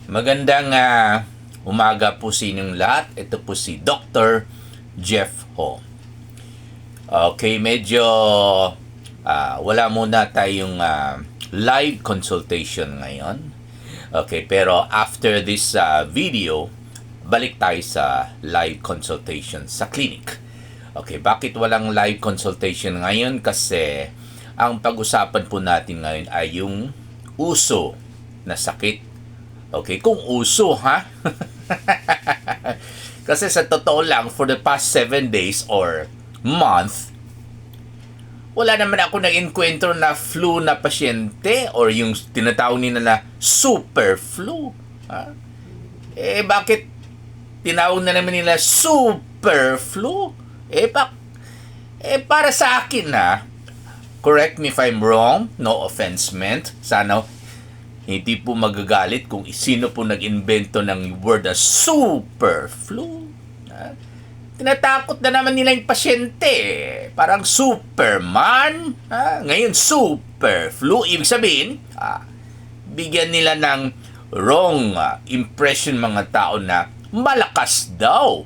Magandang umaga po sa inyong lahat. Ito po si Dr. Jeff Ho. Okay, medyo wala muna tayong live consultation ngayon. Okay, pero after this video, balik tayo sa live consultation sa clinic. Okay, bakit walang live consultation ngayon? Kasi ang pag-usapan po natin ngayon ay yung uso na sakit. Okay, kung uso ha. Kasi sa totoo lang, for the past 7 days or month, wala naman ako nag-enkwentro na flu na pasyente or yung tinatawag nila na super flu. Ha? Bakit tinawag na naman nila super flu? Para sa akin na, correct me if I'm wrong, no offense meant, sana hindi po magagalit kung sino po nag-invento ng word na super flu. Tinatakot na naman nila yung pasyente. Parang Superman. Ngayon, super flu. Ibig sabihin, bigyan nila ng wrong impression mga tao na malakas daw.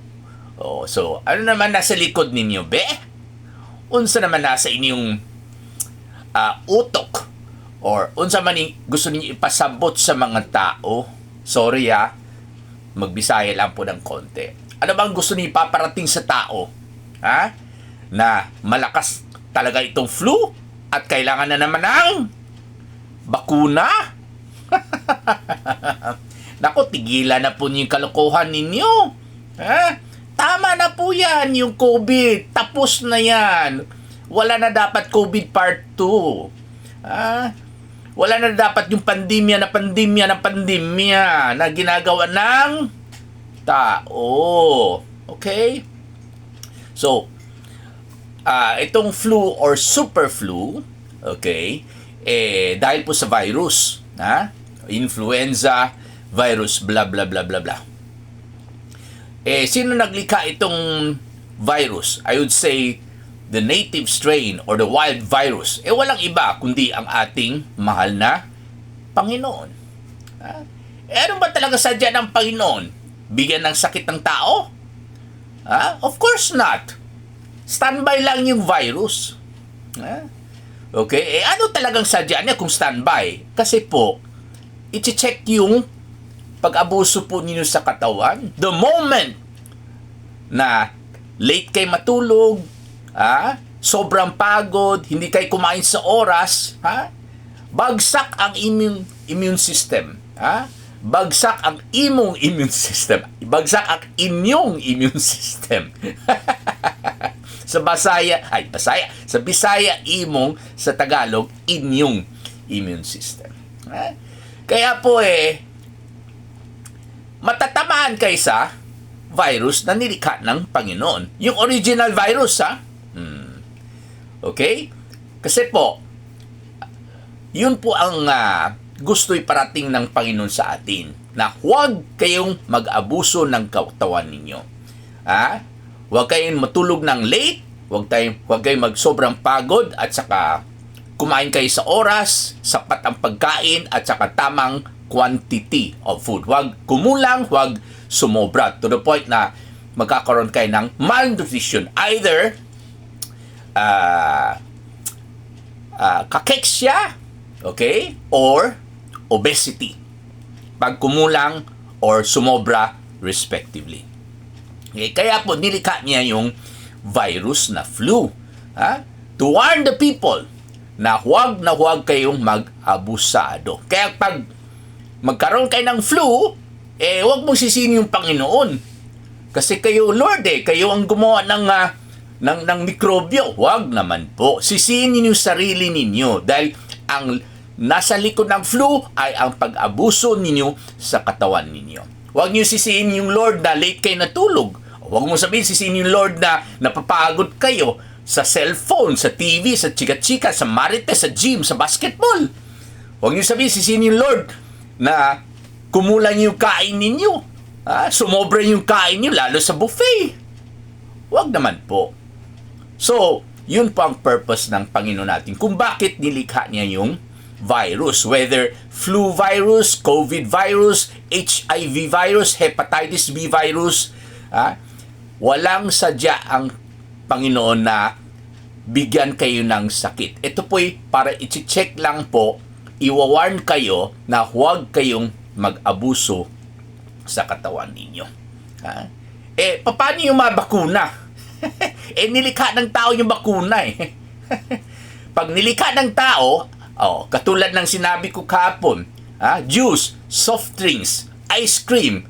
So, ano naman nasa likod ninyo, be? Unsa naman nasa inyong utok? Or unsa man gusto niyo ipasabot sa mga tao? Sorry magbisaya lang po ng konti. Ano bang gusto niyo ipaparating sa tao? Na malakas talaga itong flu at kailangan na naman ng bakuna? Naku, tigilan na po niyo yung kalokohan ninyo. Tama na po yan, yung COVID. Tapos na yan. Wala na dapat COVID part 2. Wala na dapat yung pandemya na ginagawa ng tao. Okay? So, itong flu or super flu, okay, dahil po sa virus, influenza virus, blah, blah, blah, blah, blah. Sino naglikha itong virus? I would say, the native strain or the wild virus, walang iba kundi ang ating mahal na Panginoon. Ano ba talaga sadya ng Panginoon? Bigyan ng sakit ng tao? Of course not. Standby lang yung virus. Okay? Ano talagang sadya niya kung standby? Kasi po, i-check yung pag-abuso po ninyo sa katawan. The moment na late kayo matulog, sobrang pagod, hindi kayo kumain sa oras, bagsak ang immune system. Bagsak ang imong immune system. Bagsak ang inyong immune system. Sa Bisaya, imong, sa Tagalog, inyong immune system. Kaya po matatamaan kayo sa virus na nilikha ng Panginoon. Yung original virus, Okay? Kasi po, yun po ang gusto iparating ng Panginoon sa atin, na huwag kayong mag-abuso ng katawan ninyo. Huwag kayong matulog ng late, huwag kayong magsobrang pagod, at saka kumain kayo sa oras, sapat ang pagkain, at saka tamang quantity of food. Huwag kumulang, huwag sumobra, to the point na magkakaroon kayo ng malnutrition. Either kakeksya, okay, or obesity, pag kumulang or sumobra respectively. Okay, kaya po nilikha niya yung virus na flu, to warn the people na huwag kayong mag-abusado. Kaya pag magkaroon kayo ng flu, huwag mong sisihin yung Panginoon, kasi kayo, Lord, kayo ang gumawa ng mikrobyo. Huwag naman po. Sisihin ninyo sarili ninyo, dahil ang nasa likod ng flu ay ang pag-abuso ninyo sa katawan ninyo. Huwag niyo sisihin yung Lord na late kayo natulog. Huwag mo sabihin sisihin yung Lord na napapagod kayo sa cellphone, sa TV, sa chika-chika, sa marites, sa gym, sa basketball. Huwag niyo sabihin sisihin yung Lord na kumulang yung kain ninyo. Sumobra yung kain niyo, lalo sa buffet. Huwag naman po. So, yun po ang purpose ng Panginoon natin kung bakit nilikha niya yung virus. Whether flu virus, COVID virus, HIV virus, hepatitis B virus, walang sadya ang Panginoon na bigyan kayo ng sakit. Ito po'y para i-check lang po, i-warn kayo na huwag kayong mag-abuso sa katawan ninyo. Paano yung mabakuna? Nilikha ng tao yung bakuna eh. Pag nilikha ng tao, katulad ng sinabi ko kahapon, juice, soft drinks, ice cream,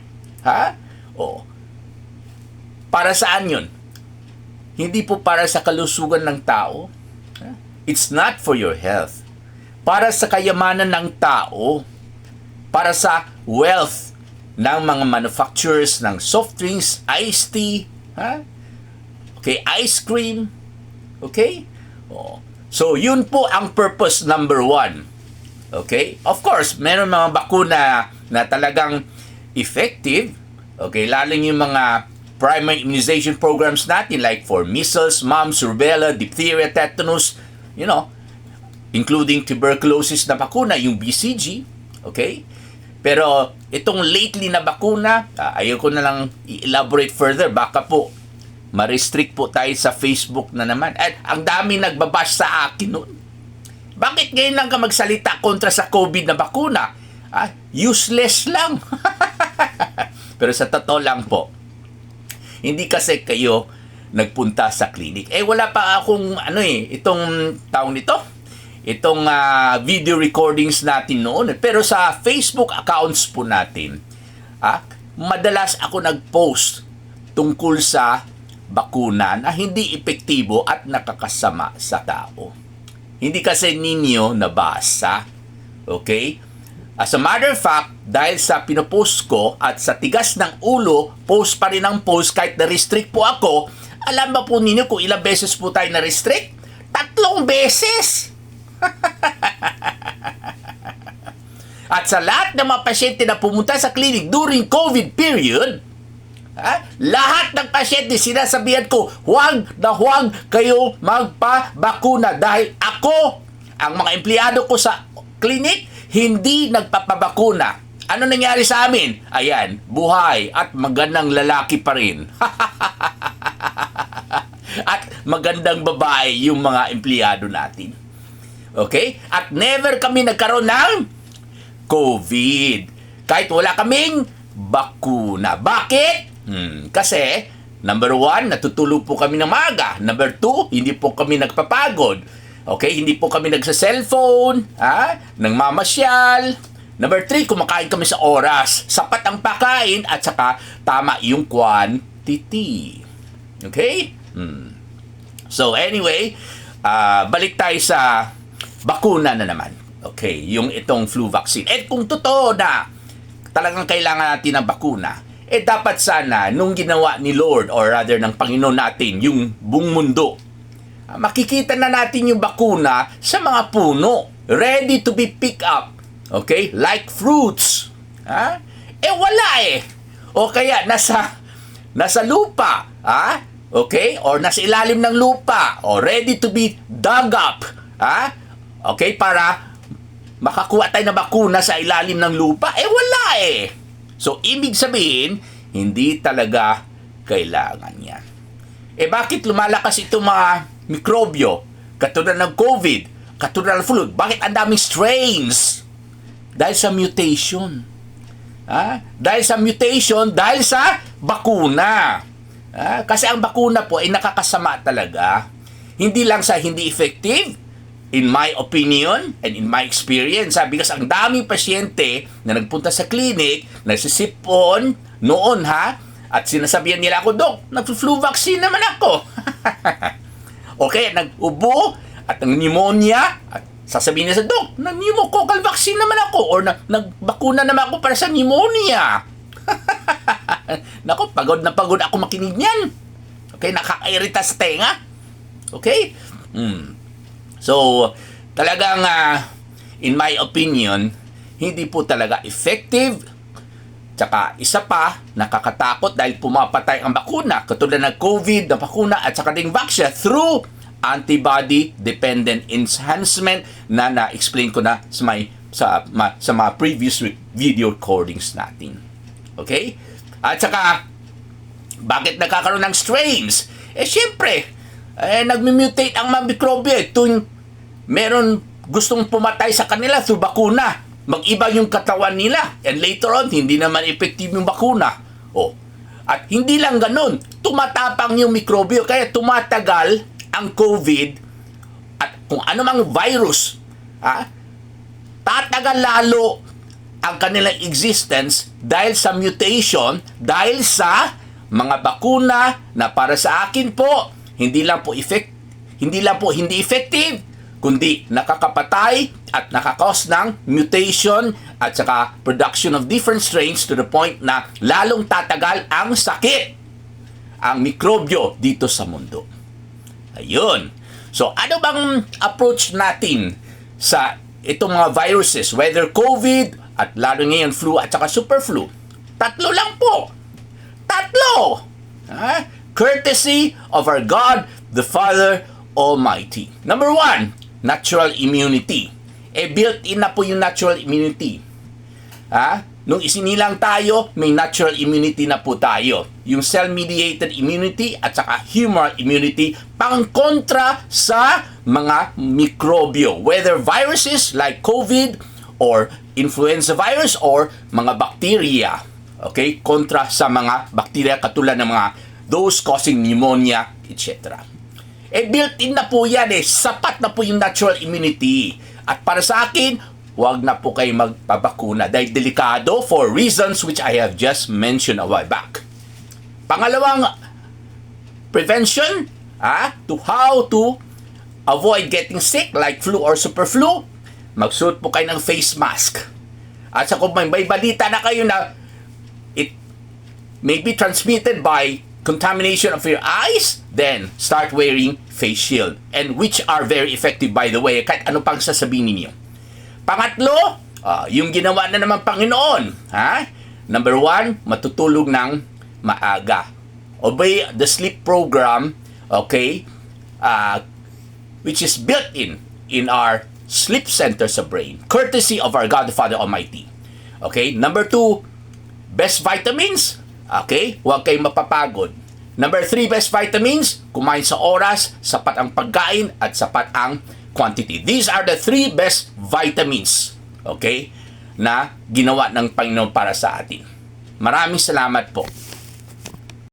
para saan yun? Hindi po para sa kalusugan ng tao. It's not for your health. Para sa kayamanan ng tao. Para sa wealth ng mga manufacturers ng soft drinks, iced tea, okay, ice cream. Okay? So, yun po ang purpose number 1. Okay? Of course, meron mga bakuna na talagang effective. Okay? Lalo yung mga primary immunization programs natin like for measles, mumps, rubella, diphtheria, tetanus, including tuberculosis na bakuna, yung BCG. Okay? Pero itong lately na bakuna, ayaw ko na lang i-elaborate further. Baka po, ma-restrict po tayo sa Facebook na naman. At ang dami nagbabash sa akin noon. Bakit ngayon lang ka magsalita kontra sa COVID na bakuna? Useless lang. Pero sa totoo lang po, hindi kasi kayo nagpunta sa clinic. Wala pa akong itong taon nito. Itong video recordings natin noon. Pero sa Facebook accounts po natin, madalas ako nag-post tungkol sa bakuna na hindi epektibo at nakakasama sa tao. Hindi kasi ninyo nabasa. Okay? As a matter of fact, dahil sa pinopost ko at sa tigas ng ulo, post pa rin ang post kahit na-restrict po ako, alam ba po ninyo kung ilang beses po tayo na-restrict? 3 beses! At sa lahat ng mga pasyente na pumunta sa clinic during COVID period, lahat ng pasyente sinasabihan ko, huwag na huwag kayo magpabakuna dahil ako, ang mga empleyado ko sa clinic, hindi nagpapabakuna. Ano nangyari sa amin? Ayan, buhay at magandang lalaki pa rin. At magandang babae yung mga empleyado natin. Okay? At never kami nagkaroon ng COVID. Kahit wala kaming bakuna. Bakit? Kasi, number 1, natutulog po kami ng maaga. Number 2, hindi po kami nagpapagod. Okay, hindi po kami nagsa-cellphone, nang mamasyal. Number 3, kumakain kami sa oras. Sapat ang pakain at saka tama yung quantity. Okay? So anyway, balik tayo sa bakuna na naman. Okay, yung itong flu vaccine. Kung totoo na talagang kailangan natin ng bakuna, dapat sana nung ginawa ni Lord or rather ng Panginoon natin yung buong mundo, makikita na natin yung bakuna sa mga puno. Ready to be picked up. Okay? Like fruits. Wala eh. O kaya, nasa lupa. Okay? Or nasa ilalim ng lupa. O ready to be dug up. Okay? Para makakuha tayo ng bakuna sa ilalim ng lupa. Wala eh. So, ibig sabihin, hindi talaga kailangan yan. Bakit lumalakas itong mga mikrobyo, katulad ng COVID, katulad ng flu? Bakit ang daming strains? Dahil sa mutation. Dahil sa mutation, dahil sa bakuna. Kasi ang bakuna po ay nakakasama talaga. Hindi lang sa hindi effective, in my opinion and in my experience, because ang daming pasyente na nagpunta sa clinic, nagsisipon noon at sinasabihan nila ako, Dok, nag-flu vaccine naman ako. Okay, nag-ubo at ng pneumonia at sasabihin niya sa Dok, nag-pneumococcal vaccine naman ako or nagbakuna naman ako para sa pneumonia. Nako, pagod na pagod ako makinig niyan. Okay, nakakairita sa tenga. Okay? So, talagang in my opinion, hindi po talaga effective. Tsaka isa pa, nakakatakot dahil pumapatay ang bakuna, katulad ng COVID na bakuna at saka ding vaccine through antibody-dependent enhancement na na-explain ko na sa my sa mga previous video recordings natin. Okay? At saka, bakit nagkakaroon ng strains? Siyempre, nagmutate ang mga mikrobyo. Tuwing meron gustong pumatay sa kanila through bakuna, mag-iba yung katawan nila. And later on, hindi naman effective yung bakuna. At hindi lang ganun, tumatapang yung mikrobyo. Kaya tumatagal ang COVID at kung ano mang virus, tatagal lalo ang kanilang existence dahil sa mutation, dahil sa mga bakuna na para sa akin po, hindi hindi effective, kundi nakakapatay at nakakos ng mutation at saka production of different strains to the point na lalong tatagal ang sakit, ang mikrobyo dito sa mundo. Ayun. So, ano bang approach natin sa itong mga viruses, whether COVID, at lalo ngayon flu at saka super flu? Tatlo lang po. Tatlo! Courtesy of our God, the Father Almighty. Number 1, natural immunity. Built-in na po yung natural immunity. Nung isinilang tayo, may natural immunity na po tayo. Yung cell-mediated immunity at saka humoral immunity pangkontra sa mga mikrobyo. Whether viruses like COVID or influenza virus or mga bacteria. Okay? Kontra sa mga bacteria katulad ng mga those causing pneumonia, etc. Built-in na po yan Sapat na po yung natural immunity. At para sa akin, huwag na po kayo magpabakuna dahil delikado for reasons which I have just mentioned a while back. Pangalawang prevention, to how to avoid getting sick like flu or super flu, magsuot po kayo ng face mask. At sa kung may balita na kayo na it may be transmitted by contamination of your eyes, then start wearing face shield. And which are very effective, by the way, kahit ano pang sasabihin ninyo. Pangatlo, yung ginawa na naman Panginoon. Number 1, matutulog ng maaga. Obey the sleep program, okay, which is built in our sleep center sa brain, courtesy of our God the Father Almighty. Okay, number 2, best vitamins. Okay, huwag kayong mapapagod. Number 3, best vitamins, kumain sa oras, sapat ang pagkain at sapat ang quantity. These are the 3 best vitamins, okay, na ginawa ng Panginoon para sa atin. Maraming salamat po.